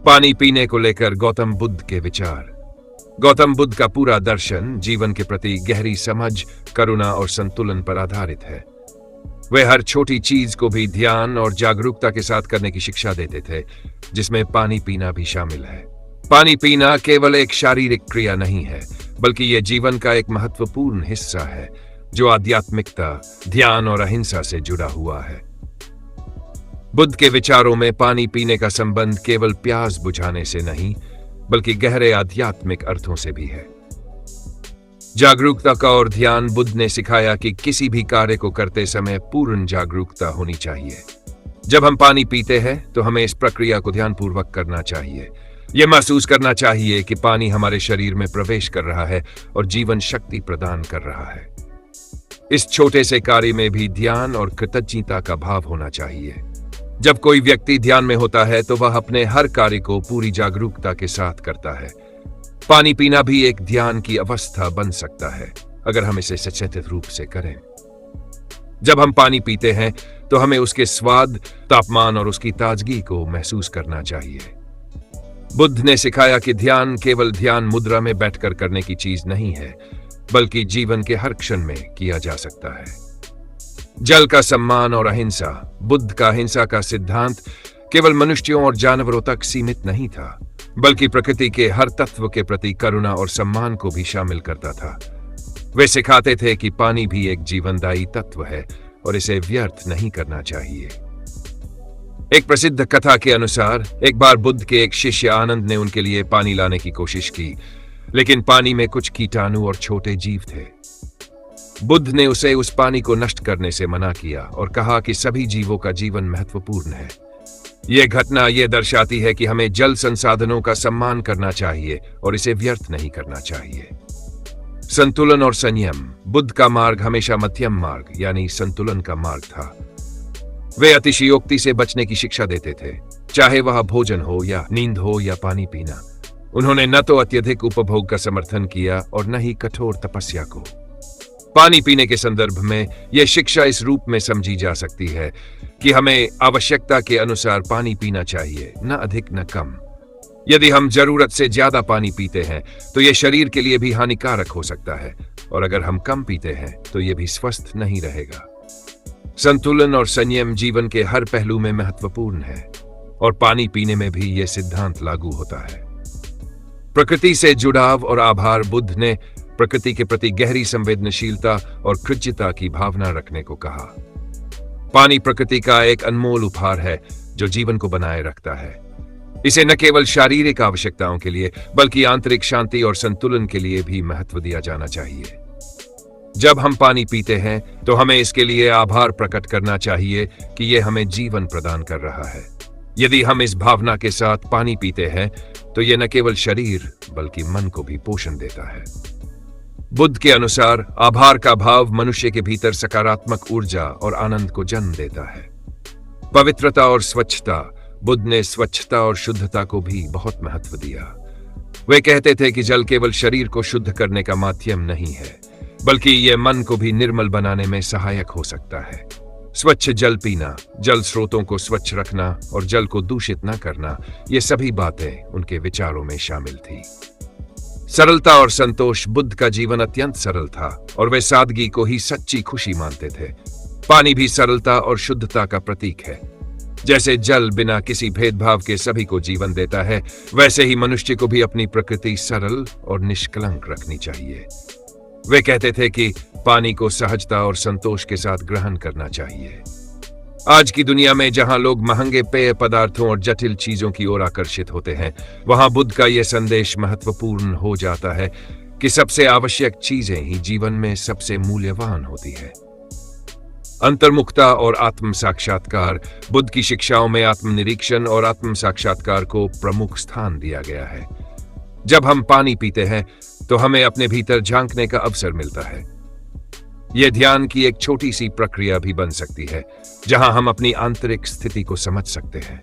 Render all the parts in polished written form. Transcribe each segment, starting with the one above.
पानी पीने को लेकर गौतम बुद्ध के विचार। गौतम बुद्ध का पूरा दर्शन जीवन के प्रति गहरी समझ, करुणा और संतुलन पर आधारित है। वे हर छोटी चीज को भी ध्यान और जागरूकता के साथ करने की शिक्षा देते थे, जिसमें पानी पीना भी शामिल है। पानी पीना केवल एक शारीरिक क्रिया नहीं है, बल्कि यह जीवन का एक महत्वपूर्ण हिस्सा है जो आध्यात्मिकता, ध्यान और अहिंसा से जुड़ा हुआ है। बुद्ध के विचारों में पानी पीने का संबंध केवल प्यास बुझाने से नहीं, बल्कि गहरे आध्यात्मिक अर्थों से भी है। जागरूकता का और ध्यान। बुद्ध ने सिखाया कि किसी भी कार्य को करते समय पूर्ण जागरूकता होनी चाहिए। जब हम पानी पीते हैं तो हमें इस प्रक्रिया को ध्यानपूर्वक करना चाहिए। यह महसूस करना चाहिए कि पानी हमारे शरीर में प्रवेश कर रहा है और जीवन शक्ति प्रदान कर रहा है। इस छोटे से कार्य में भी ध्यान और कृतज्ञता का भाव होना चाहिए। जब कोई व्यक्ति ध्यान में होता है तो वह अपने हर कार्य को पूरी जागरूकता के साथ करता है। पानी पीना भी एक ध्यान की अवस्था बन सकता है अगर हम इसे सचेत रूप से करें। जब हम पानी पीते हैं तो हमें उसके स्वाद, तापमान और उसकी ताजगी को महसूस करना चाहिए। बुद्ध ने सिखाया कि ध्यान केवल ध्यान मुद्रा में बैठकर करने की चीज नहीं है, बल्कि जीवन के हर क्षण में किया जा सकता है। जल का सम्मान और अहिंसा। बुद्ध का अहिंसा का सिद्धांत केवल मनुष्यों और जानवरों तक सीमित नहीं था, बल्कि प्रकृति के हर तत्व के प्रति करुणा और सम्मान को भी शामिल करता था। वे सिखाते थे कि पानी भी एक जीवनदायी तत्व है और इसे व्यर्थ नहीं करना चाहिए। एक प्रसिद्ध कथा के अनुसार एक बार बुद्ध के एक शिष्य आनंद ने उनके लिए पानी लाने की कोशिश की, लेकिन पानी में कुछ कीटाणु और छोटे जीव थे। बुद्ध ने उसे उस पानी को नष्ट करने से मना किया और कहा कि सभी जीवों का जीवन महत्वपूर्ण है। यह घटना यह दर्शाती है कि हमें जल संसाधनों का सम्मान करना चाहिए और इसे व्यर्थ नहीं करना चाहिए। संतुलन और संयम। बुद्ध का मार्ग हमेशा मध्यम मार्ग यानी संतुलन का मार्ग था। वे अतिशयोक्ति से बचने की शिक्षा देते थे, चाहे वह भोजन हो या नींद हो या पानी पीना। उन्होंने न तो अत्यधिक उपभोग का समर्थन किया और न ही कठोर तपस्या को। पानी पीने के संदर्भ में यह शिक्षा इस रूप में समझी जा सकती है कि हमें आवश्यकता के अनुसार पानी पीना चाहिए, न अधिक न कम। यदि हम जरूरत से ज्यादा पानी पीते हैं तो यह शरीर के लिए भी हानिकारक हो सकता है, और अगर हम कम पीते हैं तो यह भी स्वस्थ नहीं रहेगा। संतुलन और संयम जीवन के हर पहलू में महत्वपूर्ण है, और पानी पीने में भी यह सिद्धांत लागू होता है। प्रकृति से जुड़ाव और आभार। बुद्ध ने प्रकृति के प्रति गहरी संवेदनशीलता और कृतज्ञता की भावना रखने को कहा। पानी प्रकृति का एक अनमोल उपहार है जो जीवन को बनाए रखता है। इसे न केवल शारीरिक आवश्यकताओं के लिए बल्कि आंतरिक शांति और संतुलन के लिए भी महत्व दिया जाना चाहिए। जब हम पानी पीते हैं तो हमें इसके लिए आभार प्रकट करना चाहिए कि यह हमें जीवन प्रदान कर रहा है। यदि हम इस भावना के साथ पानी पीते हैं तो यह न केवल शरीर बल्कि मन को भी पोषण देता है। बुद्ध के अनुसार आभार का भाव मनुष्य के भीतर सकारात्मक ऊर्जा और आनंद को जन्म देता है। पवित्रता और स्वच्छता। बुद्ध ने स्वच्छता और शुद्धता को भी बहुत महत्व दिया। वे कहते थे कि जल केवल शरीर को शुद्ध करने का माध्यम नहीं है, बल्कि यह मन को भी निर्मल बनाने में सहायक हो सकता है। स्वच्छ जल पीना, जल स्रोतों को स्वच्छ रखना और जल को दूषित न करना, ये सभी बातें उनके विचारों में शामिल थी। सरलता और संतोष। बुद्ध का जीवन अत्यंत सरल था और वे सादगी को ही सच्ची खुशी मानते थे। पानी भी सरलता और शुद्धता का प्रतीक है। जैसे जल बिना किसी भेदभाव के सभी को जीवन देता है, वैसे ही मनुष्य को भी अपनी प्रकृति सरल और निष्कलंक रखनी चाहिए। वे कहते थे कि पानी को सहजता और संतोष के साथ ग्रहण करना चाहिए। आज की दुनिया में जहां लोग महंगे पेय पदार्थों और जटिल चीजों की ओर आकर्षित होते हैं, वहां बुद्ध का यह संदेश महत्वपूर्ण हो जाता है कि सबसे आवश्यक चीजें ही जीवन में सबसे मूल्यवान होती है। अंतर्मुखता और आत्म साक्षात्कार। बुद्ध की शिक्षाओं में आत्मनिरीक्षण और आत्म साक्षात्कार को प्रमुख स्थान दिया गया है। जब हम पानी पीते हैं तो हमें अपने भीतर झांकने का अवसर मिलता है। यह ध्यान की एक छोटी सी प्रक्रिया भी बन सकती है, जहां हम अपनी आंतरिक स्थिति को समझ सकते हैं।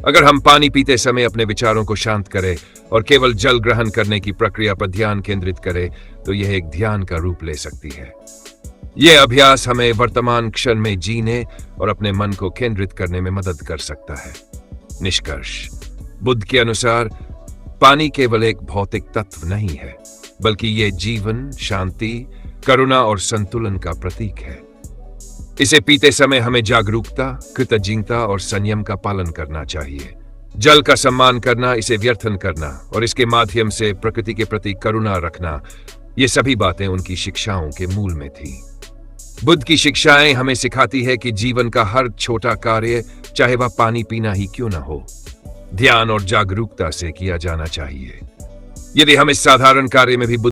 अगर हम पानी पीते समय अपने विचारों को शांत करें और केवल जल ग्रहण करने की प्रक्रिया पर ध्यान केंद्रित करें, तो यह एक ध्यान का रूप ले सकती है। यह अभ्यास हमें वर्तमान क्षण में जीने और अपने मन को केंद्रित करने में मदद कर सकता है। निष्कर्ष। बुद्ध के अनुसार पानी केवल एक भौतिक तत्व नहीं है, बल्कि ये जीवन, शांति, करुणा और संतुलन का प्रतीक है। इसे पीते समय हमें जागरूकता, कृतज्ञता और संयम का पालन करना चाहिए। जल का सम्मान करना, इसे व्यर्थन करना और इसके माध्यम से प्रकृति के प्रति करुणा रखना, ये सभी बातें उनकी शिक्षाओं के मूल में थी। बुद्ध की शिक्षाएं हमें सिखाती है कि जीवन का हर छोटा कार्य, चाहे वह पानी पीना ही क्यों न हो, ध्यान और जागरूकता से किया जाना चाहिए। यदि हम इस साधारण कार्य में भी